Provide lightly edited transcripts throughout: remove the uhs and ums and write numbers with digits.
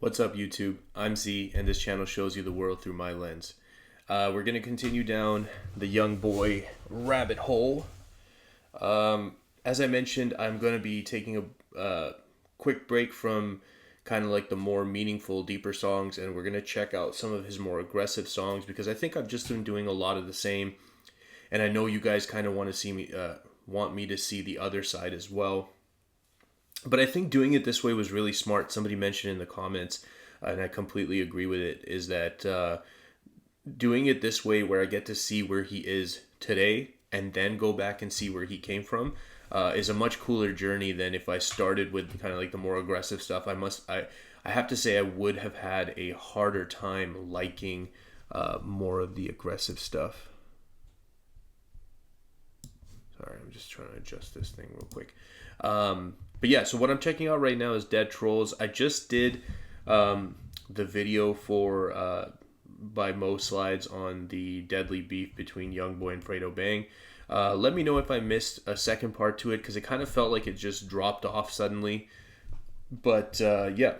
What's up, YouTube? I'm Z, and this channel shows you the world through my lens. We're going to continue down the YoungBoy rabbit hole. As I mentioned, I'm going to be taking a quick break from kind of like the more meaningful, deeper songs, and we're going to check out some of his more aggressive songs because I think I've just been doing a lot of the same, and I know you guys kind of want me to see the other side as well. But I think doing it this way was really smart. Somebody mentioned in the comments, and I completely agree with it, is that doing it this way where I get to see where he is today and then go back and see where he came from is a much cooler journey than if I started with kind of like the more aggressive stuff. I have to say I would have had a harder time liking more of the aggressive stuff. Sorry, I'm just trying to adjust this thing real quick. But yeah, so what I'm checking out right now is Dead Trollz. I just did the video for by Mo Slides on the deadly beef between YoungBoy and Fredo Bang. Let me know if I missed a second part to it because it kind of felt like it just dropped off suddenly. But yeah,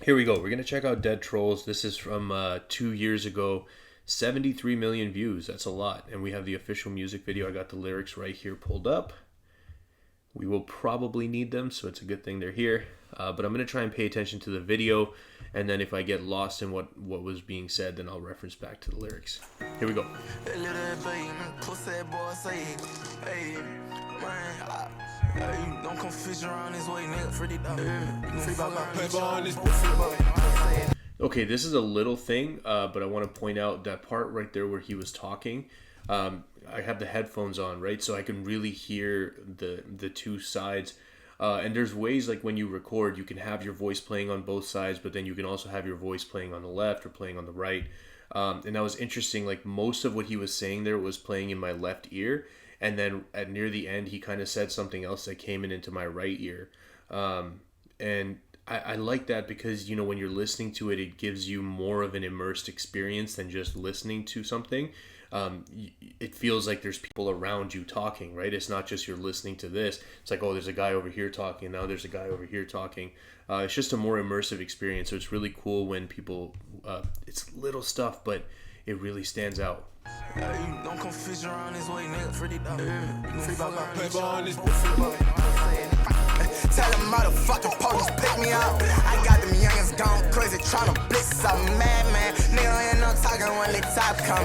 here we go. We're gonna check out Dead Trollz. This is from 2 years ago. 73 million views. That's a lot. And we have the official music video. I got the lyrics right here pulled up. We will probably need them, so it's a good thing they're here. But I'm going to try and pay attention to the video, and then if I get lost in what was being said, then I'll reference back to the lyrics. Here we go. Okay, this is a little thing, but I want to point out that part right there where he was talking. I have the headphones on, right? So I can really hear the two sides. And there's ways like when you record, you can have your voice playing on both sides, but then you can also have your voice playing on the left or playing on the right. And that was interesting. Like most of what he was saying there was playing in my left ear. And then at near the end, he kind of said something else that came into my right ear. And I like that because, you know, when you're listening to it, it gives you more of an immersed experience than just listening to something. It feels like there's people around you talking, right? It's not just you're listening to this. It's like, oh, there's a guy over here talking, and now there's a guy over here talking. It's just a more immersive experience. So it's really cool when people, it's little stuff, but it really stands out. Don't come fish around this way, nigga. Tell them motherfucking police pick me up. I got them youngins gone crazy tryna blitz up, man. Nigga ain't no talking when the top come.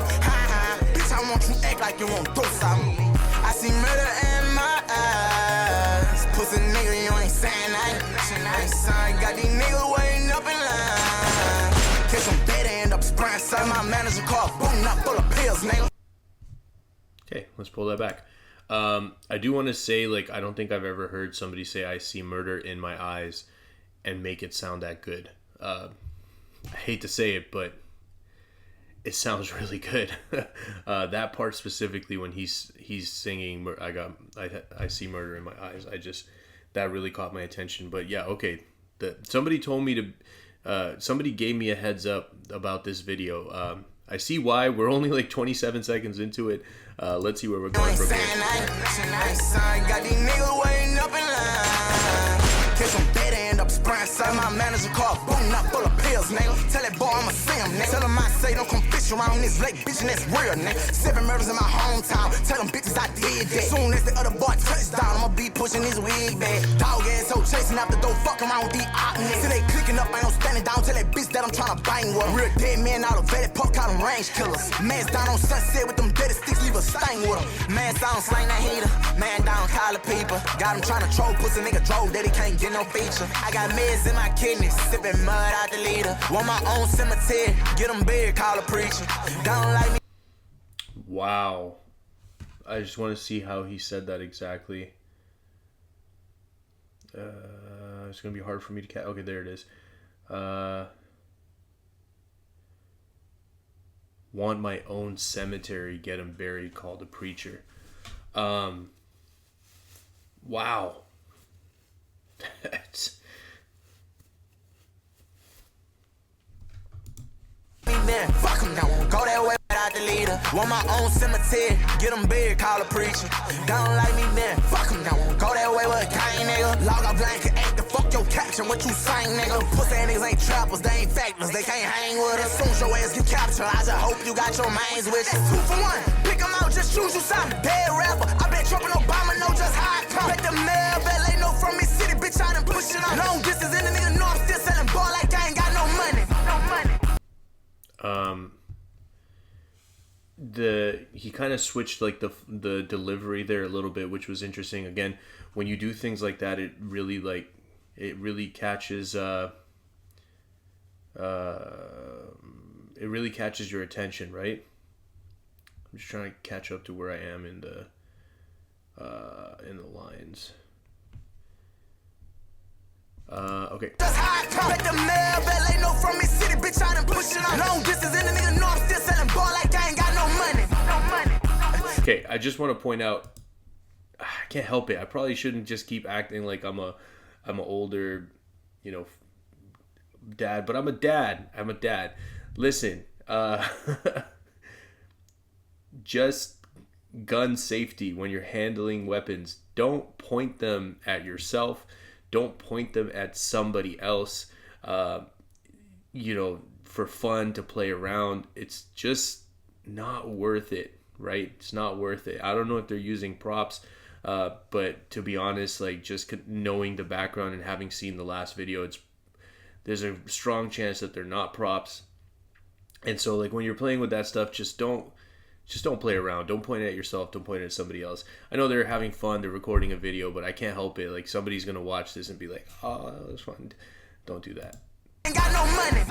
Bitch, I want you act like you won't do something. I see murder in my eyes. Pussy nigga, you ain't saying nothing. Son, got these niggas waiting up in line. Catch them dead, end up spraying. So my manager called, boom, up full of pills, nigga. Okay, let's pull that back. I do want to say, like, I don't think I've ever heard somebody say I see murder in my eyes and make it sound that good. I hate to say it, but it sounds really good. That part specifically when he's singing, I see murder in my eyes. That really caught my attention. But yeah, okay. Somebody told me somebody gave me a heads up about this video. I see why. We're only like 27 seconds into it. Let's see where we're going from here. Got these niggas waiting up in line. Catch them dead, end up spraying. My manager called, boom, up full of pills, nigga. Tell that boy I'ma see him, nigga. Tell him I say don't come fish around this lake, bitch, and that's real, nigga. 7 murders in my hometown. Tell them bitches I did that. Soon as the other boy touchdown, I'ma be pushing his wig back. Dog ass hoe chasing after dope, fuck around with these op niggas. Till they clicking up, ain't no standing down. Tell that bitch that I'm trying to bang with. Real dead men out of vetted, pop call them range killers. Man's down on Sunset with them dead sticks, leave a stain with them. Man down, slang that heater. Man down, call the people. Got him trying to troll, pussy nigga drove that he can't get no feature. I got meds in my kidneys, sipping mud out the leader. Want my own cemetery, get them big, call a preacher. Don't like me. Wow. I just want to see how he said that exactly. It's going to be hard for me to catch. Okay, there it is. Want my own cemetery, get him buried, called a preacher. Wow. That's... Fuck him, don't go that way without the leader. Want my own cemetery, get them big, call a preacher. Don't like me, then fuck him, don't go that way with a gang nigga. Log off blanket, ain't the fuck your caption, what you saying, nigga? Pussy niggas ain't trappers, they ain't factors, they can't hang with us. Soon as your ass get captured, I just hope you got your mains with you. 2 for 1, pick 'em out, just choose you something. Dead rapper, I bet Trump and Obama know just how I come. Bet the mail, LA know from me city, bitch, I done push it on. Long distance in the nigga know I'm still selling ball like I ain't got no money. He kind of switched like the delivery there a little bit, which was interesting. Again, when you do things like that, it really catches your attention, right? I'm just trying to catch up to where I am in the lines. Okay. That's how I come. Bet the mail, LA know from me city, bitch, I done push it on. Long distance in the nigga know I'm still selling ball like I ain't got no money. Okay, I just want to point out, I can't help it. I probably shouldn't just keep acting like I'm an older, dad, but I'm a dad. Listen, just gun safety when you're handling weapons. Don't point them at yourself. Don't point them at somebody else, for fun to play around. It's just not worth it, right? It's not worth it. I don't know if they're using props, but to be honest, like just knowing the background and having seen the last video, there's a strong chance that they're not props. And so like when you're playing with that stuff, just don't play around. Don't point it at yourself. Don't point it at somebody else. I know they're having fun. They're recording a video, but I can't help it. Like somebody's going to watch this and be like, oh, that was fun. Don't do that. Ain't got no money.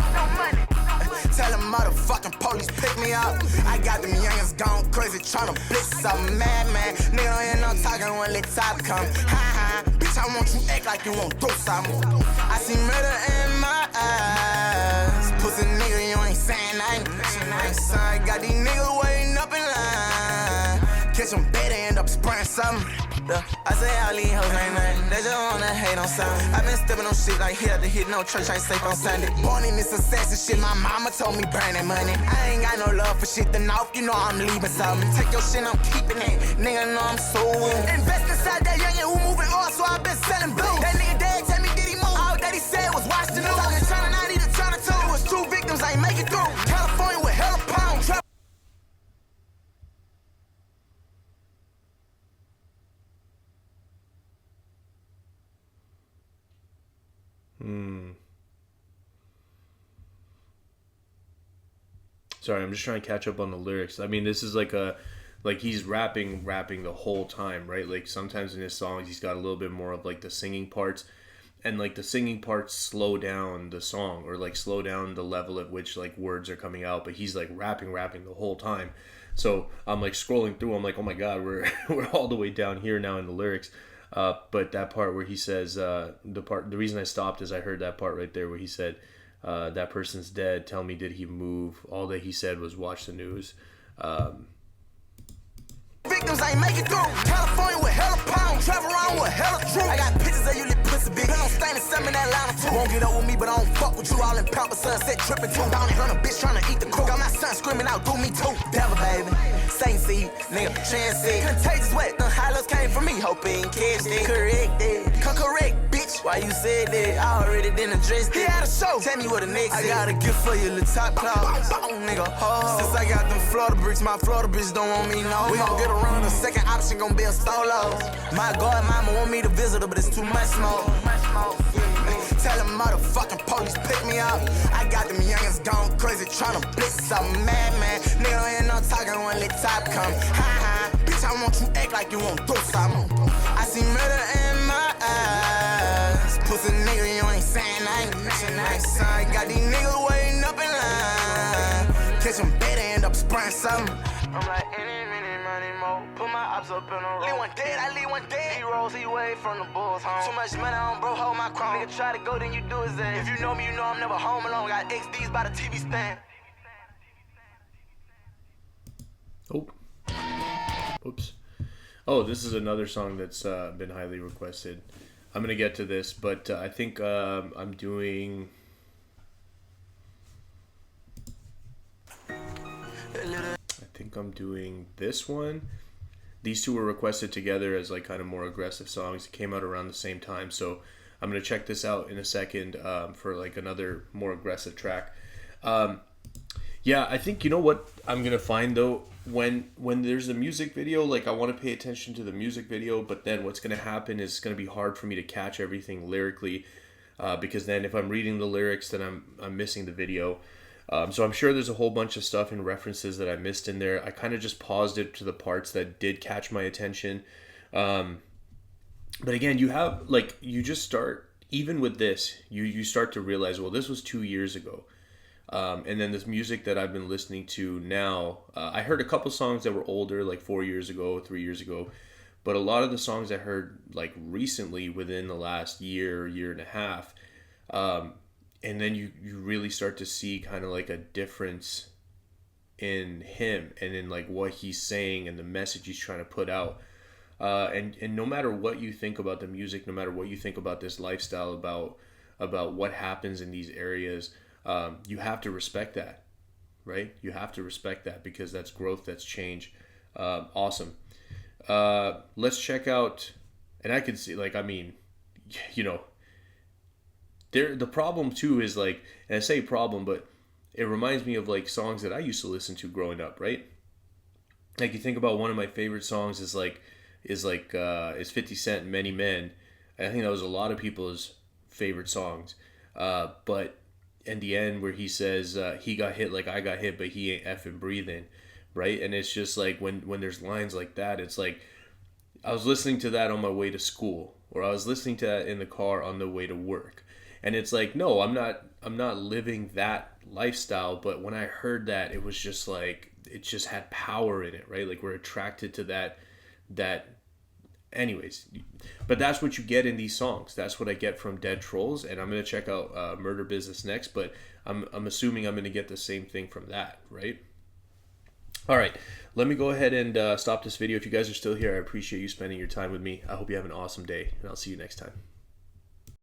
Tell them motherfucking police pick me up. I got them youngins gone crazy trying to blitz some madman. Nigga don't hear no talking when the top come. Ha ha. Bitch, I want you act like you won't do something. I see murder in my eyes. Pussy nigga, you ain't saying nothing. Son, got these niggas waiting up in line. Catch them better, end up spraying something. I say all these hoes ain't nothing. They just wanna hate on something. I been stepping on shit like hit to hit, no church ain't safe on Sunday. Born in this assassin shit, my mama told me burn that money. I ain't got no love for shit, then off, you know I'm leaving something. Take your shit, I'm keeping it. Nigga know I'm so invest inside that youngin' who moving on, so I been selling blue. That nigga dad tell me did he move? All that he said was watch the news. Talking China 90 to China 2. It was 2 victims, I ain't make it through. California with hella pound. Sorry, I'm just trying to catch up on the lyrics. I mean, this is like he's rapping the whole time, right? Like sometimes in his songs, he's got a little bit more of like the singing parts, and like the singing parts slow down the song or like slow down the level at which like words are coming out. But he's like rapping the whole time. So I'm like scrolling through. I'm like, oh my god, we're all the way down here now in the lyrics. But that part where he says the reason I stopped is I heard that part right there where he said, that person's dead. Tell me, did he move? All that he said was watch the news. Victims ain't make it through. California with hella pound. Travel around with hella truth. I got pictures of you lit pussy big. Don't stand and send me that line too. Won't get up with me, but I don't fuck with you. All in Pampa Sunset tripping too. Down and run a bitch trying to eat the crew. Got my son screaming out, do me too. Devil baby, Saint seed, nigga, transit. Contagious wet, the highlights came from me. Hoping catch it, correct it. Come correct, bitch. Why you said that? I already didn't address it. He had a show. Tell me what the next is. I got a gift for you, little top claws. Nigga, since I got them Florida bricks, my Florida bitch don't want me no. We gon' get around the second option, gon' be a solo. My God, mama want me to visit her, but it's too much smoke. Tell them motherfucking police pick me up. I got them youngins gone crazy tryna blitz some madman. Nigga don't hear no talking when the top come. Ha ha, bitch, I want you act like you won't do something. I see murder in my eyes. Pussy nigga, you ain't saying nothing. Son, got these niggas waiting up in line. Catch them better, end up spraying something. I'm like, put my ops up in a row. Leave one dead, I leave one dead. He rolls, he way from the Bulls home. Too much money on bro, hold my crown. Nigga try to go, then you do his ass. If you know me, you know I'm never home alone. Got XDs by the TV stand. Oh. Oops. Oh, this is another song that's been highly requested. I'm going to get to this, but I think I'm doing... this one. These two were requested together as like kind of more aggressive songs. It came out around the same time, so I'm gonna check this out in a second for like another more aggressive track. Yeah, I think, you know what I'm gonna find though, when there's a music video, like I want to pay attention to the music video, but then what's gonna happen is it's gonna be hard for me to catch everything lyrically, because then if I'm reading the lyrics, then I'm missing the video. So I'm sure there's a whole bunch of stuff and references that I missed in there. I kind of just paused it to the parts that did catch my attention. But again, you have like, you just start, even with this, you start to realize, well, this was 2 years ago. And then this music that I've been listening to now, I heard a couple songs that were older, like 4 years ago, 3 years ago. But a lot of the songs I heard like recently within the last year, year and a half. And then you really start to see kind of like a difference in him and in like what he's saying and the message he's trying to put out. And no matter what you think about the music, no matter what you think about this lifestyle, about what happens in these areas, you have to respect that, right? You have to respect that because that's growth, that's change. Awesome. Let's check out, and I can see, like, I mean, you know, the problem too is like, and I say problem, but it reminds me of like songs that I used to listen to growing up, right? Like you think about one of my favorite songs is 50 Cent, Many Men. I think that was a lot of people's favorite songs. But in the end where he says, he got hit like I got hit, but he ain't effing breathing, right? And it's just like when there's lines like that, it's like I was listening to that on my way to school, or I was listening to that in the car on the way to work. And it's like, no, I'm not living that lifestyle, but when I heard that, it was just like, it just had power in it, right? Like we're attracted to that anyways. But that's what you get in these songs. That's what I get from Dead Trollz, and I'm going to check out Murder Business next, but I'm assuming I'm going to get the same thing from that, right? All right, let me go ahead and stop this video. If you guys are still here, I appreciate you spending your time with me. I hope you have an awesome day, and I'll see you next time.